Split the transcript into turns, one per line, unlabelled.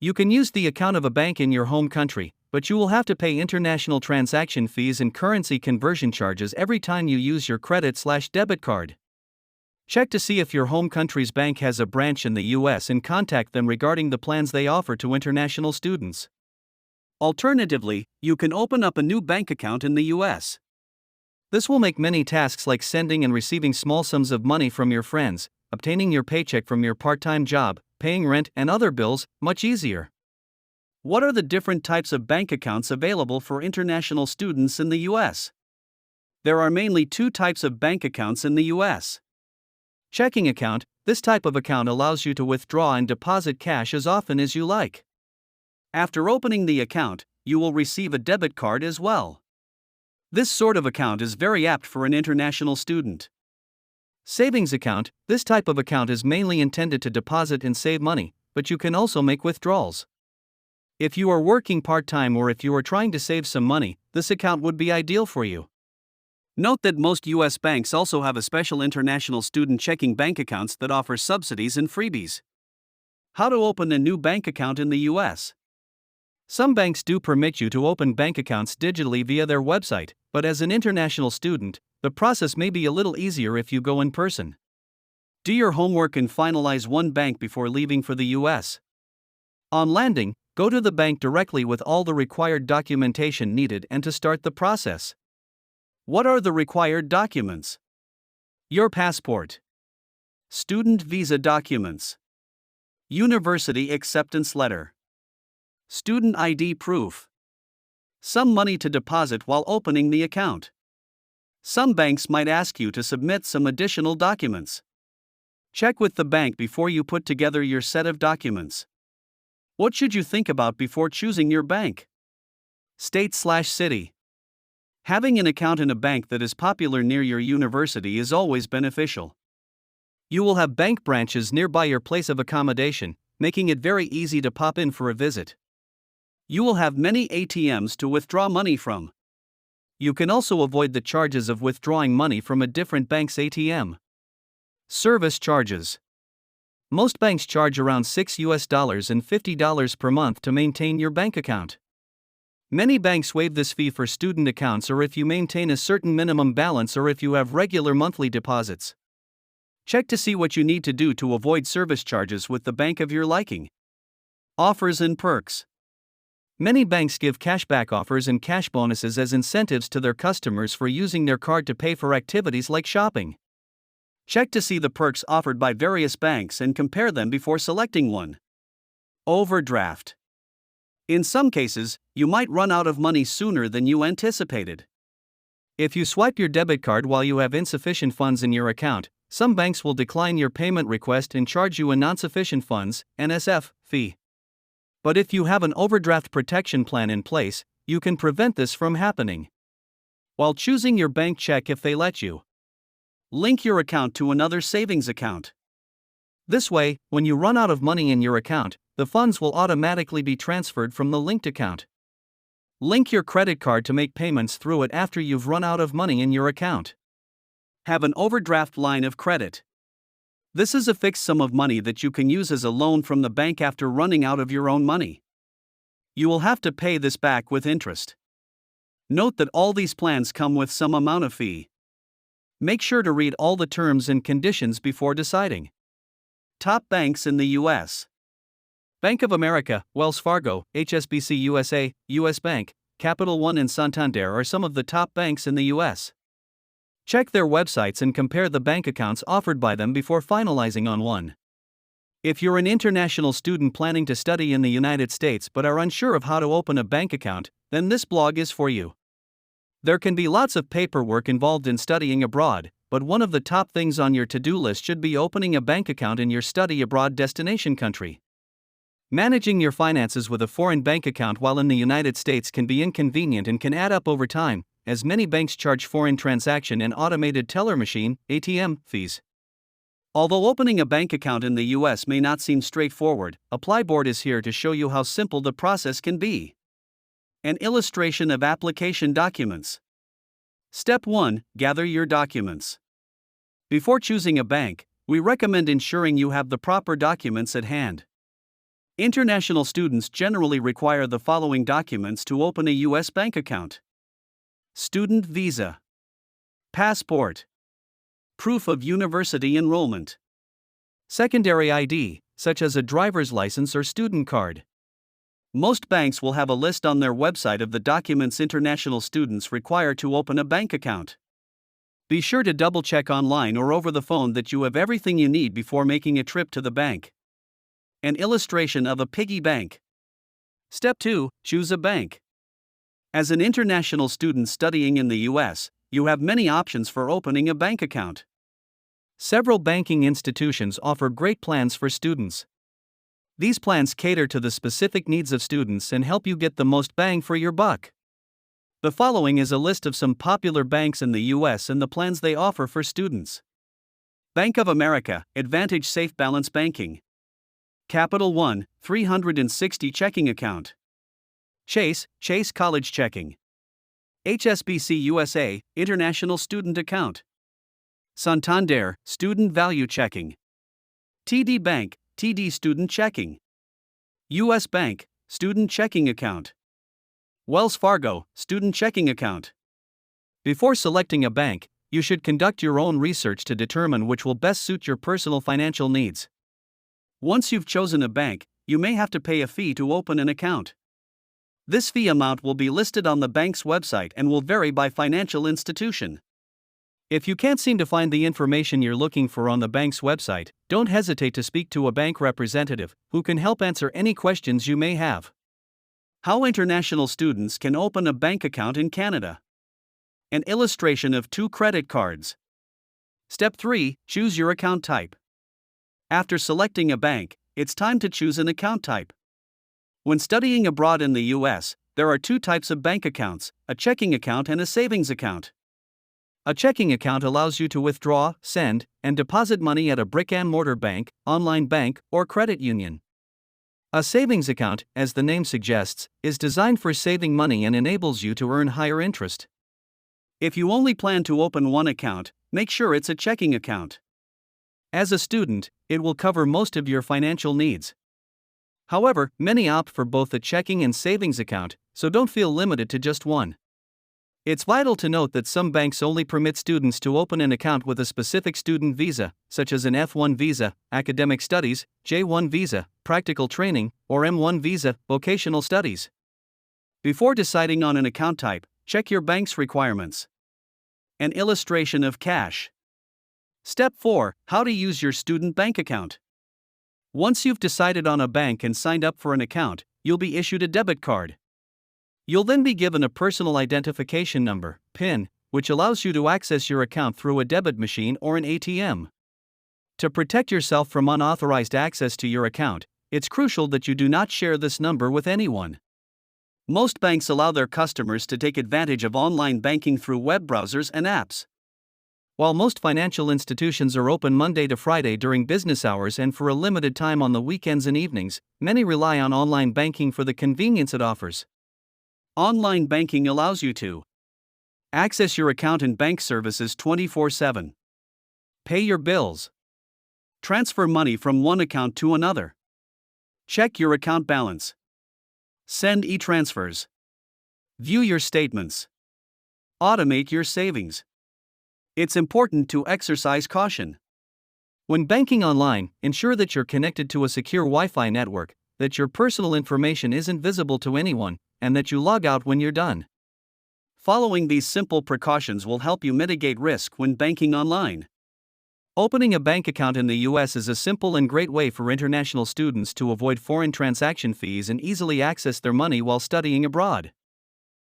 You can use the account of a bank in your home country, but you will have to pay international transaction fees and currency conversion charges every time you use your credit/debit card. Check to see if your home country's bank has a branch in the US and contact them regarding the plans they offer to international students. Alternatively, you can open up a new bank account in the US. This will make many tasks like sending and receiving small sums of money from your friends, obtaining your paycheck from your part-time job, paying rent and other bills, much easier. What are the different types of bank accounts available for international students in the US? There are mainly two types of bank accounts in the US. Checking account. This type of account allows you to withdraw and deposit cash as often as you like. After opening the account, you will receive a debit card as well. This sort of account is very apt for an international student. Savings account. This type of account is mainly intended to deposit and save money, but you can also make withdrawals. If you are working part-time or if you are trying to save some money, this account would be ideal for you. Note that most US banks also have a special international student checking bank accounts that offer subsidies and freebies. How to open a new bank account in the US? Some banks do permit you to open bank accounts digitally via their website, but as an international student, the process may be a little easier if you go in person. Do your homework and finalize one bank before leaving for the US. On landing, go to the bank directly with all the required documentation needed and to start the process. What are the required documents? Your passport, student visa documents, university acceptance letter, student ID proof, some money to deposit while opening the account. Some banks might ask you to submit some additional documents. Check with the bank before you put together your set of documents. What should you think about before choosing your bank? State/city. Having an account in a bank that is popular near your university is always beneficial. You will have bank branches nearby your place of accommodation, making it very easy to pop in for a visit. You will have many ATMs to withdraw money from. You can also avoid the charges of withdrawing money from a different bank's ATM. Service charges. Most banks charge around $6 and $50 per month to maintain your bank account. Many banks waive this fee for student accounts or if you maintain a certain minimum balance or if you have regular monthly deposits. Check to see what you need to do to avoid service charges with the bank of your liking. Offers and perks. Many banks give cashback offers and cash bonuses as incentives to their customers for using their card to pay for activities like shopping. Check to see the perks offered by various banks and compare them before selecting one. Overdraft. In some cases, you might run out of money sooner than you anticipated. If you swipe your debit card while you have insufficient funds in your account, some banks will decline your payment request and charge you a non-sufficient funds (NSF) fee. But if you have an overdraft protection plan in place, you can prevent this from happening. While choosing your bank, check if they let you link your account to another savings account. This way, when you run out of money in your account, the funds will automatically be transferred from the linked account. Link your credit card to make payments through it after you've run out of money in your account. Have an overdraft line of credit. This is a fixed sum of money that you can use as a loan from the bank after running out of your own money. You will have to pay this back with interest. Note that all these plans come with some amount of fee. Make sure to read all the terms and conditions before deciding. Top banks in the US. Bank of America, Wells Fargo, HSBC USA, US Bank, Capital One and Santander are some of the top banks in the US. Check their websites and compare the bank accounts offered by them before finalizing on one. If you're an international student planning to study in the United States but are unsure of how to open a bank account, then this blog is for you. There can be lots of paperwork involved in studying abroad, but one of the top things on your to-do list should be opening a bank account in your study abroad destination country. Managing your finances with a foreign bank account while in the United States can be inconvenient and can add up over time, as many banks charge foreign transaction and automated teller machine (ATM) fees. Although opening a bank account in the US may not seem straightforward, Applyboard is here to show you how simple the process can be. An illustration of application documents. Step 1. Gather your documents. Before choosing a bank, we recommend ensuring you have the proper documents at hand. International students generally require the following documents to open a U.S. bank account: student visa, passport, proof of university enrollment, secondary ID, such as a driver's license or student card. Most banks will have a list on their website of the documents international students require to open a bank account. Be sure to double-check online or over the phone that you have everything you need before making a trip to the bank. An illustration of a piggy bank. Step 2. Choose a bank. As an international student studying in the U.S., you have many options for opening a bank account. Several banking institutions offer great plans for students. These plans cater to the specific needs of students and help you get the most bang for your buck. The following is a list of some popular banks in the U.S. and the plans they offer for students. Bank of America, Advantage Safe Balance Banking. Capital One, 360 checking account. Chase College Checking. HSBC USA, International Student Account. Santander, Student Value Checking. TD Bank, TD Student Checking. US Bank, Student Checking Account. Wells Fargo, Student Checking Account. Before selecting a bank, you should conduct your own research to determine which will best suit your personal financial needs. Once you've chosen a bank, you may have to pay a fee to open an account. This fee amount will be listed on the bank's website and will vary by financial institution. If you can't seem to find the information you're looking for on the bank's website, don't hesitate to speak to a bank representative who can help answer any questions you may have. How international students can open a bank account in Canada. An illustration of 2 credit cards. Step 3. Choose your account type. After selecting a bank, it's time to choose an account type. When studying abroad in the U.S., there are 2 types of bank accounts, a checking account and a savings account. A checking account allows you to withdraw, send, and deposit money at a brick-and-mortar bank, online bank, or credit union. A savings account, as the name suggests, is designed for saving money and enables you to earn higher interest. If you only plan to open one account, make sure it's a checking account. As a student, it will cover most of your financial needs. However, many opt for both a checking and savings account, so don't feel limited to just one. It's vital to note that some banks only permit students to open an account with a specific student visa, such as an F1 visa, academic studies, J1 visa, practical training, or M1 visa, vocational studies. Before deciding on an account type, check your bank's requirements. An illustration of cash. Step 4. How to use your student bank account. Once you've decided on a bank and signed up for an account, you'll be issued a debit card. You'll then be given a personal identification number, PIN, which allows you to access your account through a debit machine or an ATM. To protect yourself from unauthorized access to your account, it's crucial that you do not share this number with anyone. Most banks allow their customers to take advantage of online banking through web browsers and apps. While most financial institutions are open Monday to Friday during business hours and for a limited time on the weekends and evenings, many rely on online banking for the convenience it offers. Online banking allows you to access your account and bank services 24/7, pay your bills, transfer money from one account to another, check your account balance, send e-transfers, view your statements, automate your savings. It's important to exercise caution. When banking online, ensure that you're connected to a secure Wi-Fi network, that your personal information isn't visible to anyone, and that you log out when you're done. Following these simple precautions will help you mitigate risk when banking online. Opening a bank account in the U.S. is a simple and great way for international students to avoid foreign transaction fees and easily access their money while studying abroad.